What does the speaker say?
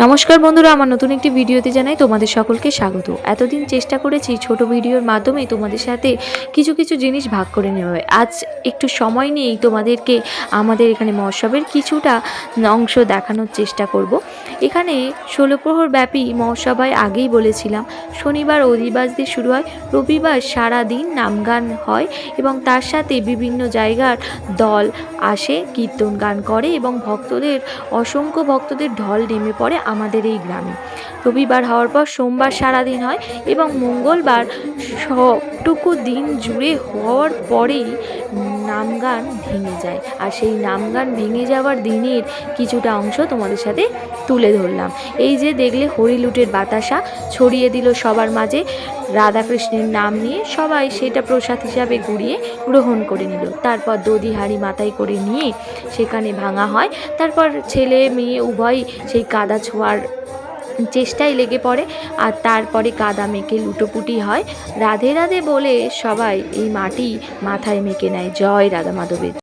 নমস্কার বন্ধুরা, আমার নতুন একটি ভিডিওতে জানাই তোমাদের সকলকে স্বাগত। এতদিন চেষ্টা করেছি ছোট ভিডিওর মাধ্যমে তোমাদের সাথে কিছু কিছু জিনিস ভাগ করে নেওয়া। আজ একটু সময় নিয়েই তোমাদেরকে আমাদের এখানে মহোৎসবের কিছুটা অংশ দেখানোর চেষ্টা করব। এখানে 16 প্রহর ব্যাপী মহোৎসব হয়, আগেই বলেছিলাম। শনিবার অধিবাস দিয়ে শুরু হয়, রবিবার সারা দিন নামগান হয় এবং তার সাথে বিভিন্ন জায়গার দল আসে, কীর্তন গান করে এবং অসংখ্য ভক্তদের ঢল নেমে পড়ে আমাদের এই গ্রামে। রবিবার হওয়ার পর সোমবার সারাদিন হয় এবং মঙ্গলবার সবটুকু দিন জুড়ে হওয়ার পরেই নামগান ভেঙে যায়। আর সেই নামগান ভেঙে যাওয়ার দিনের কিছুটা অংশ তোমাদের সাথে তুলে ধরলাম। এই যে দেখলে হরিলুটের বাতাসা ছড়িয়ে দিল সবার মাঝে, রাধাকৃষ্ণের নাম নিয়ে সবাই সেটা প্রসাদ হিসাবে গুড়িয়ে গ্রহণ করে নিল। তারপর দধি হাঁড়ি মাথায় করে নিয়ে সেখানে ভাঙা হয়। তারপর ছেলে মেয়ে উভয় সেই কাদা ছোঁয়ার চেষ্টায় লেগে পড়ে, আর তারপরে কাদা মেখে লুটোপুটি হয়। রাধে রাধে বলে সবাই এই মাটি মাথায় মেখে নেয়। জয় রাধা মাধবের।